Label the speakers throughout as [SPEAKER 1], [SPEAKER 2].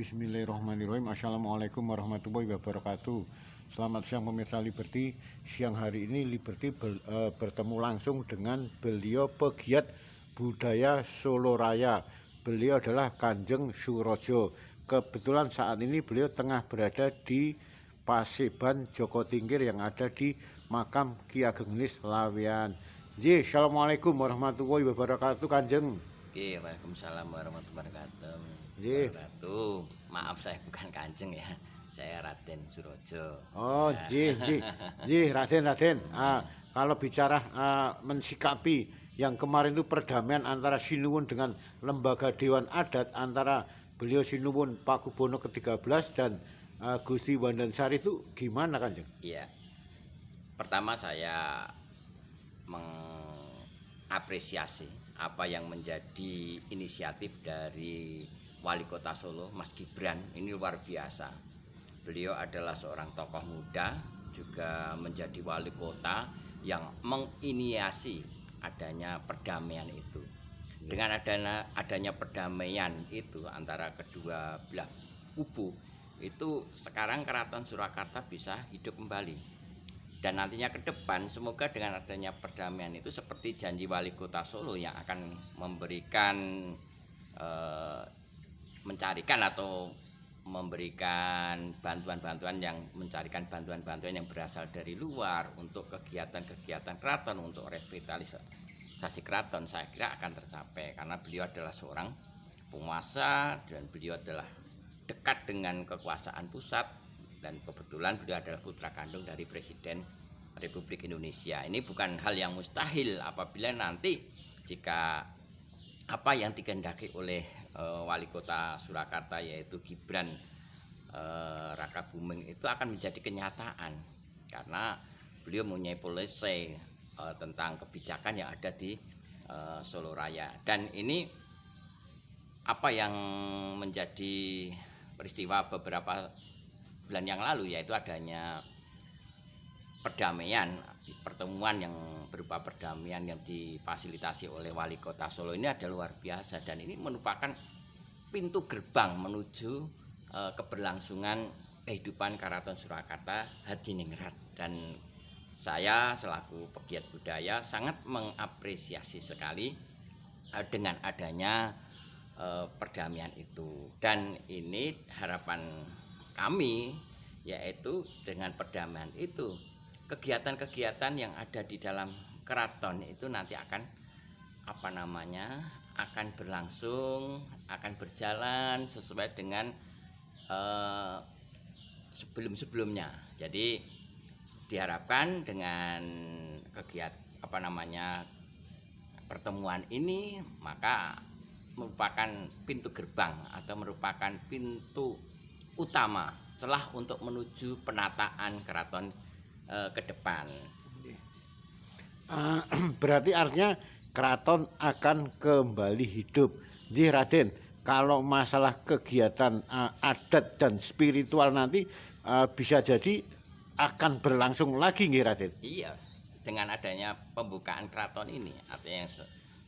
[SPEAKER 1] Bismillahirrahmanirrahim. Assalamualaikum warahmatullahi wabarakatuh. Selamat siang pemirsa Liberty. Siang hari ini Liberty bertemu langsung dengan beliau pegiat budaya Solo Raya. Beliau adalah Kanjeng Surojo. Kebetulan saat ini beliau tengah berada di Paseban Joko Tingkir yang ada di makam Ki Ageng Genis Laweyan. Assalamualaikum warahmatullahi wabarakatuh Kanjeng.
[SPEAKER 2] Oke, waalaikumsalam warahmatullahi
[SPEAKER 1] Ji.
[SPEAKER 2] wabarakatuh. Maaf saya bukan Kanjeng ya, saya Raden Surojo.
[SPEAKER 1] Oh, Raden. Kalau bicara mensikapi yang kemarin itu perdamaian antara Sinuwun dengan lembaga Dewan Adat antara beliau Sinuwun Pakubono ke-13 dan Gusti Wandansari itu gimana Kanjeng?
[SPEAKER 2] Iya, pertama saya mengapresiasi apa yang menjadi inisiatif dari Wali Kota Solo, Mas Gibran. Ini luar biasa. Beliau adalah seorang tokoh muda, juga menjadi wali kota yang menginisiasi adanya perdamaian itu. Dengan adanya perdamaian itu antara kedua belah kubu, itu sekarang Keraton Surakarta bisa hidup kembali. Dan nantinya ke depan semoga dengan adanya perdamaian itu seperti janji Wali Kota Solo yang akan memberikan mencarikan atau memberikan bantuan-bantuan yang yang berasal dari luar untuk kegiatan-kegiatan keraton, untuk revitalisasi keraton, saya kira akan tercapai karena beliau adalah seorang penguasa dan beliau adalah dekat dengan kekuasaan pusat. Dan kebetulan beliau adalah putra kandung dari Presiden Republik Indonesia. Ini bukan hal yang mustahil apabila nanti jika apa yang dikehendaki oleh Wali Kota Surakarta yaitu Gibran Rakabuming itu akan menjadi kenyataan karena beliau mempunyai polisi tentang kebijakan yang ada di Solo Raya. Dan ini apa yang menjadi peristiwa beberapa bulan yang lalu, yaitu adanya perdamaian, pertemuan yang berupa perdamaian yang difasilitasi oleh Wali Kota Solo ini adalah luar biasa dan ini merupakan pintu gerbang menuju keberlangsungan kehidupan Keraton Surakarta Hadiningrat. Dan saya selaku pegiat budaya sangat mengapresiasi sekali dengan adanya perdamaian itu. Dan ini harapan kami yaitu dengan perdamaian itu kegiatan-kegiatan yang ada di dalam keraton itu nanti akan akan berlangsung, akan berjalan sesuai dengan sebelum-sebelumnya. Jadi diharapkan dengan pertemuan ini maka merupakan pintu gerbang atau merupakan pintu utama celah untuk menuju penataan keraton ke depan.
[SPEAKER 1] Berarti artinya keraton akan kembali hidup. Jadi Raden, kalau masalah kegiatan adat dan spiritual nanti bisa jadi akan berlangsung lagi nggih Raden?
[SPEAKER 2] Iya, dengan adanya pembukaan keraton ini artinya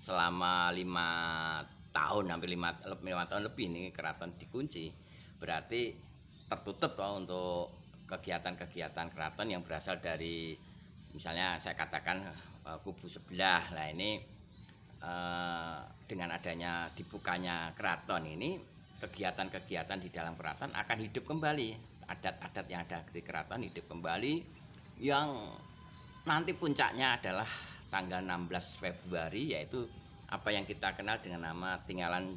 [SPEAKER 2] selama 5 tahun, hampir 5 tahun lebih ini keraton dikunci, berarti tertutup untuk kegiatan-kegiatan keraton yang berasal dari misalnya saya katakan kubu sebelah. Nah ini dengan adanya dibukanya keraton ini kegiatan-kegiatan di dalam keraton akan hidup kembali, adat-adat yang ada di keraton hidup kembali yang nanti puncaknya adalah tanggal 16 Februari yaitu apa yang kita kenal dengan nama Tinggalan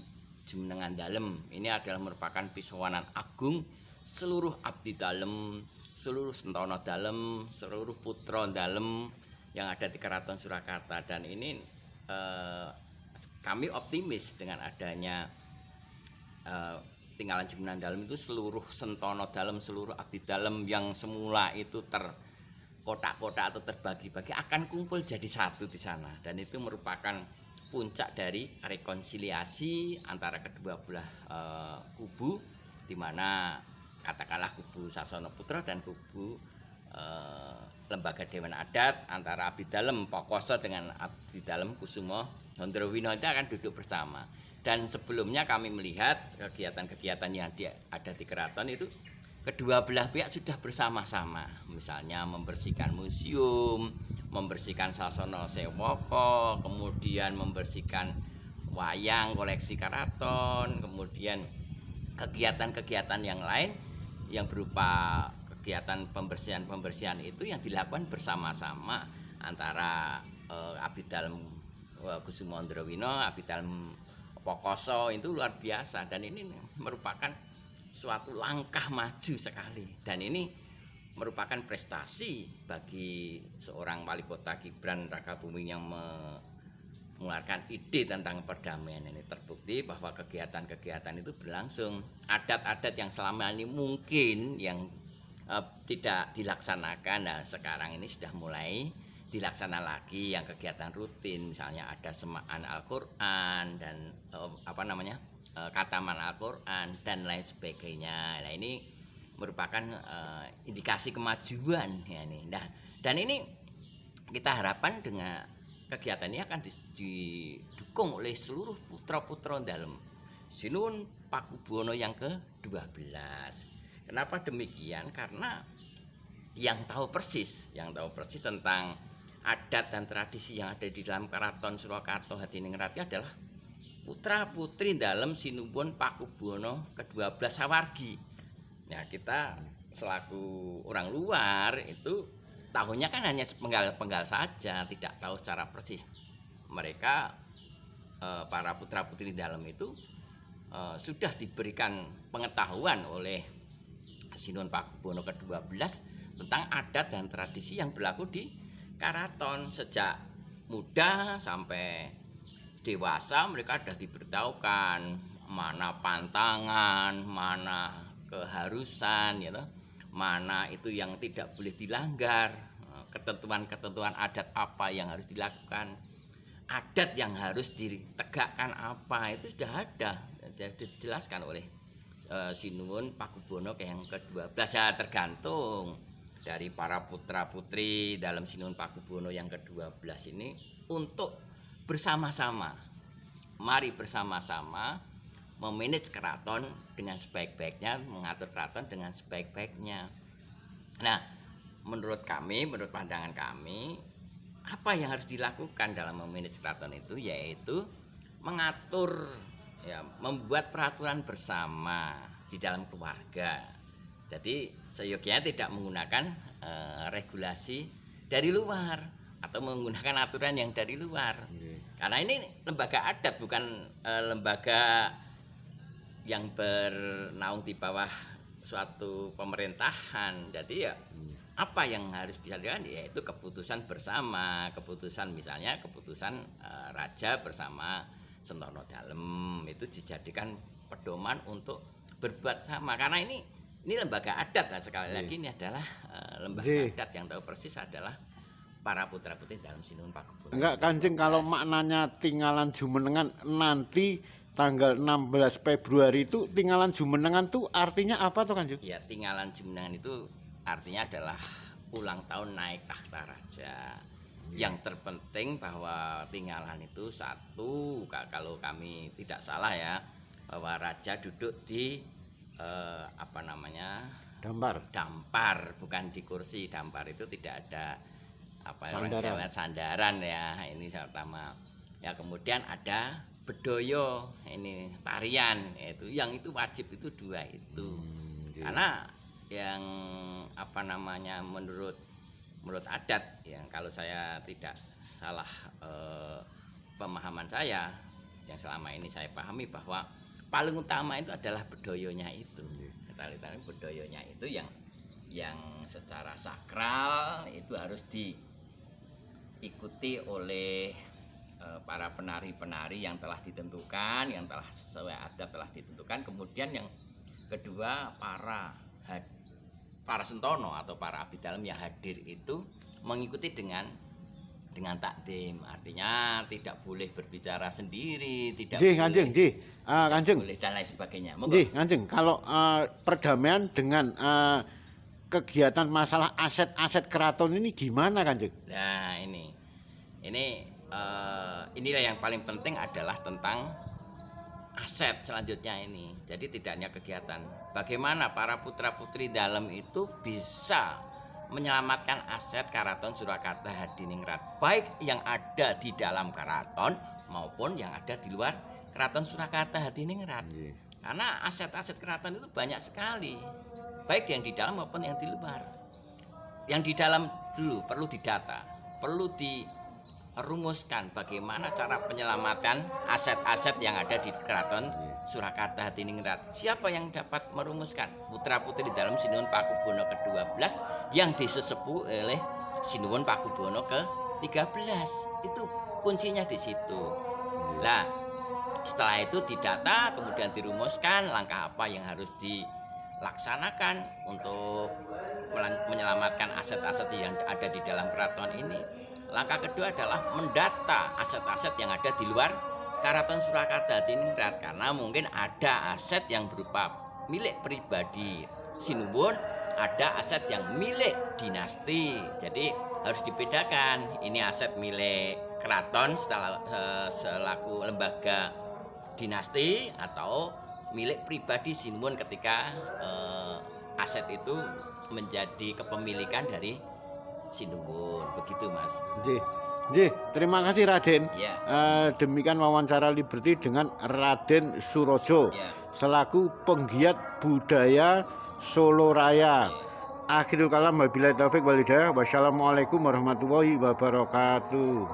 [SPEAKER 2] Jumenengan Dalem. Ini adalah merupakan pisowanan agung seluruh abdi dalem, seluruh sentono dalem, seluruh putra dalem yang ada di Keraton Surakarta. Dan ini kami optimis dengan adanya Tinggalan Jumenengan Dalem itu seluruh sentono dalem, seluruh abdi dalem yang semula itu terkotak-kotak atau terbagi-bagi akan kumpul jadi satu di sana. Dan itu merupakan puncak dari rekonsiliasi antara kedua belah kubu, di mana katakanlah kubu Sasono Putra dan kubu lembaga Dewan Adat antara Abdi Dalem Pokoso dengan Abdi Dalem Kusumo Hondrowino itu akan duduk bersama. Dan sebelumnya kami melihat kegiatan-kegiatan yang ada di keraton itu kedua belah pihak sudah bersama-sama, misalnya membersihkan museum, membersihkan Sasana Sewaka, kemudian membersihkan wayang koleksi keraton, kemudian kegiatan-kegiatan yang lain yang berupa kegiatan pembersihan itu yang dilakukan bersama-sama antara Abdidalem Kusumandrawina, Abdidalem Pokoso, itu luar biasa, dan ini merupakan suatu langkah maju sekali, dan ini merupakan prestasi bagi seorang wali kota Gibran Rakabuming yang mengeluarkan ide tentang perdamaian ini. Terbukti bahwa kegiatan-kegiatan itu berlangsung. Adat-adat yang selama ini mungkin yang tidak dilaksanakan, nah sekarang ini sudah mulai dilaksanakan lagi yang kegiatan rutin, misalnya ada semaan Al-Qur'an dan kataman Al-Qur'an dan lain sebagainya. Nah, ini merupakan indikasi kemajuan ya ini. Nah, dan ini kita harapkan dengan kegiatan ini akan didukung oleh seluruh putra-putra dalam Sinuwun Pakubuwono yang ke-12. Kenapa demikian? Karena yang tahu persis tentang adat dan tradisi yang ada di dalam Keraton Surakarta Hadiningrat adalah putra-putri dalam Sinuwun Pakubuwono ke-12 Sawargi. Ya, kita selaku orang luar itu tahunya kan hanya penggal saja, tidak tahu secara persis. Mereka para putra-putri dalam itu sudah diberikan pengetahuan oleh Sinuwun Pakubuwono ke-12 tentang adat dan tradisi yang berlaku di keraton. Sejak muda sampai dewasa mereka sudah diberitahukan mana pantangan, mana keharusan, ya, mana itu yang tidak boleh dilanggar, ketentuan-ketentuan adat apa yang harus dilakukan, adat yang harus ditegakkan apa, itu sudah ada, dijelaskan oleh Sinuwun Pakubuwono yang ke-12. Ya, tergantung dari para putra-putri dalam Sinuwun Pakubuwono yang ke-12 ini untuk bersama-sama, mari bersama-sama memanage keraton dengan sebaik-baiknya, mengatur keraton dengan sebaik-baiknya. Nah, menurut pandangan kami, apa yang harus dilakukan dalam memanage keraton itu yaitu mengatur, ya, membuat peraturan bersama di dalam keluarga. Jadi seyogyanya tidak menggunakan regulasi dari luar atau menggunakan aturan yang dari luar. Karena ini lembaga adat, bukan lembaga yang bernaung di bawah suatu pemerintahan. Jadi ya apa yang harus dilakukan yaitu keputusan bersama, misalnya keputusan raja bersama Sentono Dalem itu dijadikan pedoman untuk berbuat sama. Karena ini lembaga adat, nah, sekali lagi ini adalah lembaga adat yang tahu persis adalah para putra-putri dalam Sinuwun Pakubuwono.
[SPEAKER 1] Enggak, Kanjeng, kalau maknanya tinggalan Jumenengan nanti tanggal 16 Februari itu tinggalan Jumenengan itu artinya apa tuh, Kanjeng?
[SPEAKER 2] Ya, tinggalan Jumenengan itu artinya adalah ulang tahun naik takhta raja. Yang terpenting bahwa tinggalan itu satu, kalau kami tidak salah ya, bahwa raja duduk di dampar, bukan di kursi. Dampar itu tidak ada sandaran ya, ini pertama. Ya, kemudian ada bedoyo, ini tarian, itu wajib, itu dua itu. Karena yang menurut adat, yang kalau saya tidak salah pemahaman saya yang selama ini saya pahami, bahwa paling utama itu adalah bedoyonya itu. Bedoyonya itu yang secara sakral itu harus diikuti oleh para penari-penari yang telah ditentukan, yang telah sesuai adat telah ditentukan. Kemudian yang kedua, para sentono atau para abdi dalem yang hadir itu mengikuti dengan takdim, artinya tidak boleh berbicara sendiri, tidak boleh dan lain sebagainya.
[SPEAKER 1] Kanjeng, kalau perdamaian dengan kegiatan masalah aset-aset keraton ini gimana, Kanjeng?
[SPEAKER 2] Nah, inilah yang paling penting adalah tentang aset selanjutnya ini. Jadi tidak hanya kegiatan. Bagaimana para putra-putri dalam itu bisa menyelamatkan aset Karaton Surakarta Hadiningrat, baik yang ada di dalam karaton maupun yang ada di luar Keraton Surakarta Hadiningrat. Karena aset-aset keraton itu banyak sekali, baik yang di dalam maupun yang di luar. Yang di dalam dulu perlu didata, perlu dirumuskan bagaimana cara penyelamatan aset-aset yang ada di Keraton Surakarta Hadiningrat. Siapa yang dapat merumuskan? Putra-putri dalam Sinuwun Pakubono ke-12 yang disesepuh oleh Sinuwun Pakubono ke-13. Itu kuncinya di situ. Nah, setelah itu didata, kemudian dirumuskan langkah apa yang harus dilaksanakan untuk menyelamatkan aset-aset yang ada di dalam keraton ini. Langkah kedua adalah mendata aset-aset yang ada di luar Karaton Surakarta Hadiningrat, karena mungkin ada aset yang berupa milik pribadi Sinuwun, ada aset yang milik dinasti. Jadi harus dibedakan, ini aset milik keraton selaku lembaga dinasti atau milik pribadi Sinuwun ketika aset itu menjadi kepemilikan dari Sinuwun. Begitu, Mas.
[SPEAKER 1] Terima kasih Raden.
[SPEAKER 2] Ya.
[SPEAKER 1] Demikian wawancara Liberty dengan Raden Surojo
[SPEAKER 2] Ya.
[SPEAKER 1] selaku penggiat budaya Solo Raya. Akhirul kalam wabillahi taufik wal hidayah. Wassalamualaikum warahmatullahi wabarakatuh.